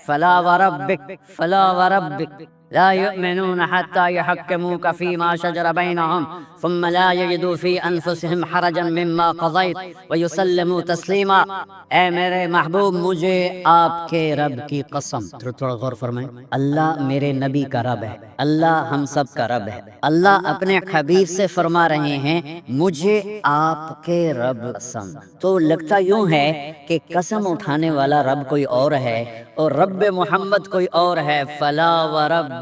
فلا وربک فلا وربک لا يؤمنون حتى يحكموك فيما شجر بينهم ثم لا يجدوا في انفسهم حرجا مما قضيت ويسلموا تسلیما۔ اے میرے محبوب، مجھے آپ کے رب کی قسم، تھوڑا غور فرمائیں، اللہ میرے نبی کا رب ہے، اللہ ہم سب کا رب ہے۔ اللہ اپنے حبیب سے فرما رہے ہیں مجھے آپ کے رب قسم۔ تو لگتا یوں ہے کہ قسم اٹھانے والا رب کوئی اور ہے اور رب محمد کوئی اور ہے۔ فلا وربک،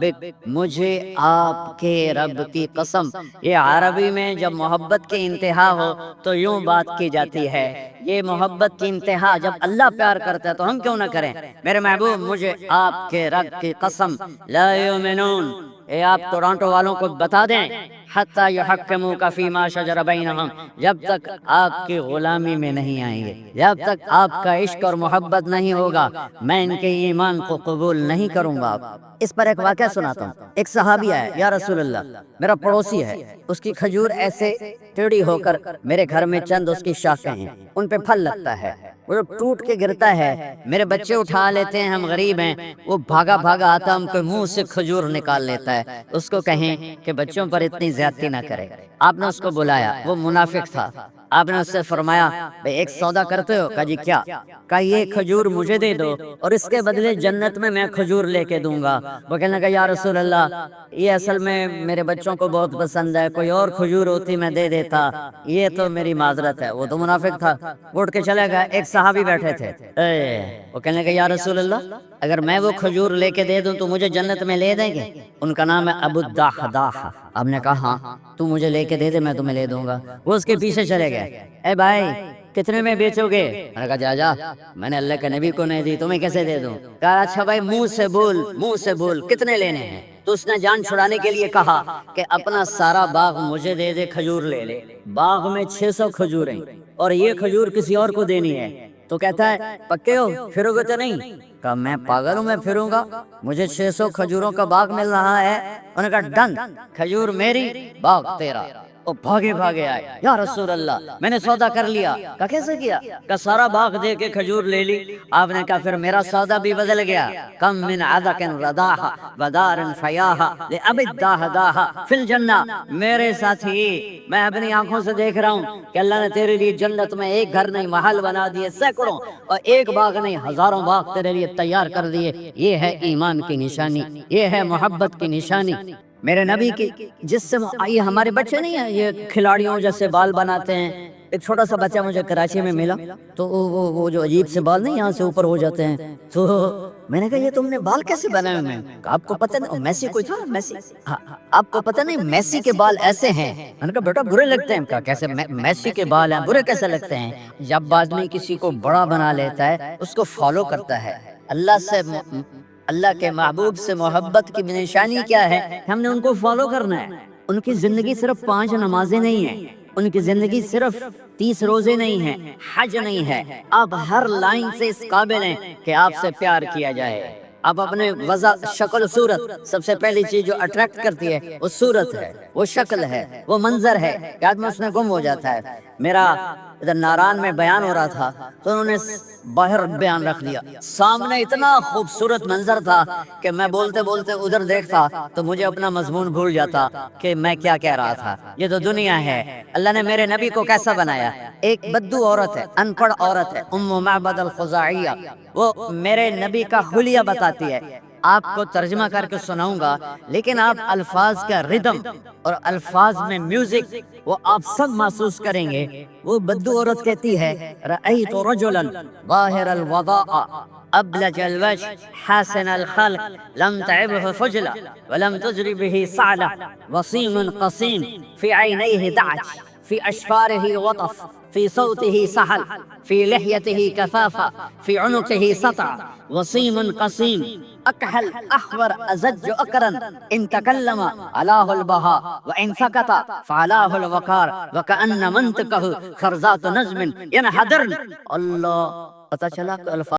مجھے آپ کے رب کی قسم۔ یہ عربی میں جب محبت کی انتہا ہو تو یوں بات کی جاتی ہے، یہ محبت کی انتہا جب اللہ پیار کرتا ہے تو ہم کیوں نہ کریں؟ میرے محبوب، مجھے آپ کے رب کی قسم، لا یؤمنون، اے آپ ٹورانٹو والوں کو بتا دیں، حتی یحکموک فیما شجر بینہم، جب تک آپ کی غلامی میں نہیں آئیں گے، جب تک آپ کا عشق اور محبت نہیں ہوگا، میں ان کے ایمان کو قبول نہیں کروں گا۔ اس پر ایک واقعہ سناتا ہوں۔ ایک صحابی آیا، یا رسول اللہ، میرا پڑوسی ہے، اس کی کھجور ایسے ٹیڑھی ہو کر میرے گھر میں چند اس کی شاخیں ہیں، ان پہ پھل لگتا ہے، وہ جب ٹوٹ کے گرتا ہے میرے بچے اٹھا لیتے ہیں، ہم غریب ہیں، وہ بھاگا بھاگا آتا ہم کو منہ سے کھجور نکال لیتا ہے۔ اس کو کہیں کہ بچوں پر اتنی زیادتی نہ کرے۔ آپ نے اس کو بلایا، وہ منافق تھا، آپ نے اس سے فرمایا بھئی ایک سودا کرتے ہو؟ کہا جی کیا؟ کہا یہ کھجور مجھے دے دو اور اس کے بدلے جنت میں کھجور لے کے دوں گا۔ وہ کہنے لگا یا رسول اللہ، یہ اصل میں میرے بچوں کو بہت پسند ہے، کوئی اور کھجور ہوتی میں دے دیتا، یہ تو میری معذرت ہے۔ وہ تو منافق تھا، اٹھ کے چلے گا۔ ایک صحابی بیٹھے تھے، وہ کہنے لگا یا رسول اللہ، اگر میں وہ کھجور لے کے دے دوں تو مجھے جنت میں لے دیں گے؟ ان کا نام ہے ابو الدحداح۔ آپ نے کہا ہاں، تو مجھے لے کے دے دے، میں تمہیں لے دوں گا۔ وہ اس کے پیچھے چلے گئے، اے بھائی کتنے میں بیچو گے؟ میں نے کہا جا جا، میں نے اللہ کے نبی کو نہیں دی، تمہیں کیسے دے دوں؟ کہا اچھا بھائی منہ سے بول، منہ سے بول، کتنے لینے ہیں؟ تو اس نے جان چھڑانے کے لیے کہا کہ اپنا سارا باغ مجھے دے دے، کھجور لے لے۔ باغ میں 600 کھجوریں اور یہ کھجور کسی اور کو دینی ہے۔ تو کہتا ہے پکے ہو، پھرو گے تو نہیں؟ کہا میں پاگل ہوں، میں پھروں گا؟ مجھے 600 کھجوروں کا باغ مل رہا ہے۔ انہوں نے کہا ڈن، کھجور میری، باغ تیرا۔ وہ بھاگے بھاگے آئے، یا رسول اللہ میں نے سودا کر لیا۔ کہا کیسے کیا؟ کہا سارا باغ دے کے کھجور لے لی۔ آپ نے کہا پھر میرا سودا بھی بدل گیا۔ کم من عدق رداح ودار فیاح لأب الدحداح فی الجنہ۔ میرے ساتھی، میں اپنی آنکھوں سے دیکھ رہا ہوں کہ اللہ نے تیرے لیے جنت میں ایک گھر نہیں محل بنا دیے سینکڑوں، اور ایک باغ نہیں ہزاروں باغ تیرے لیے تیار کر دیے۔ یہ ہے ایمان کی نشانی، یہ ہے محبت کی نشانی۔ میرے نبی کی جس سے یہ ہمارے بچے نہیں ہیں، یہ کھلاڑیوں جیسے بال بناتے ہیں۔ ایک چھوٹا سا بچہ مجھے کراچی میں ملا، تو وہ جو عجیب سے بال نہیں یہاں سے اوپر ہو جاتے ہیں، تو میں نے کہا یہ تم نے بال کیسے بنائے ہوئے ہیں؟ آپ کو پتہ نہیں میسی کوئی تھا، میسی، آپ کو پتہ نہیں میسی کے بال ایسے ہیں؟ میں نے کہا بیٹا برے لگتے ہیں۔ کہا کیسے میسی کے بال ہیں، برے کیسے لگتے ہیں؟ جب آدمی کسی کو بڑا بنا لیتا ہے اس کو فالو کرتا ہے۔ اللہ کے محبوب سے محبت کی نشانی کیا ہے؟ ہم نے ان کو فالو کرنا ہے۔ ان کی زندگی صرف 5 نمازیں نہیں ہیں، ان کی زندگی صرف 30 روزے نہیں ہیں، حج نہیں ہے۔ آپ ہر لائن سے اس قابل ہیں کہ آپ سے پیار کیا جائے۔ آپ اپنے وضع، شکل، صورت، سب سے پہلی چیز جو اٹریکٹ کرتی ہے وہ صورت ہے، وہ شکل ہے، وہ منظر ہے کہ آدمی اس میں گم ہو جاتا ہے۔ میرا ادھر ناران میں بیان ہو رہا تھا تو انہوں نے باہر بیان رکھ دیا، سامنے اتنا خوبصورت منظر تھا کہ میں بولتے بولتے ادھر دیکھتا تو مجھے اپنا مضمون بھول جاتا کہ میں کیا کہہ رہا تھا۔ یہ تو دنیا ہے۔ اللہ نے میرے نبی کو کیسا بنایا؟ ایک بدو عورت ہے، ان پڑھ عورت ہے، ام معبد الخزاعیہ، وہ میرے نبی کا حلیہ بتاتی ہے۔ آپ کو ترجمہ کر کے سناؤں گا، لیکن آپ الفاظ کا ردم اور الفاظ میں میوزک وہ آپ سب محسوس کریں گے۔ وہ بدو عورت کہتی ہے رأیت رجلا ظاہر الوضاء ابلج الوجه حسن الخلق لم تعبه فجلة ولم تجر به صعلة وصيم قصيم في عينيه دعج في أشفاره وطف في صوته سحل في لحيته كثافة في عنقه سطع وصيم قصيم أكحل أحور أزج أكرن إن تكلم علاه البهاء وإن سكت فعلاه الوقار وكأن منطقه خرزات نجم ينحدرن۔ اللہ، پتہ چلا کہ الفاظ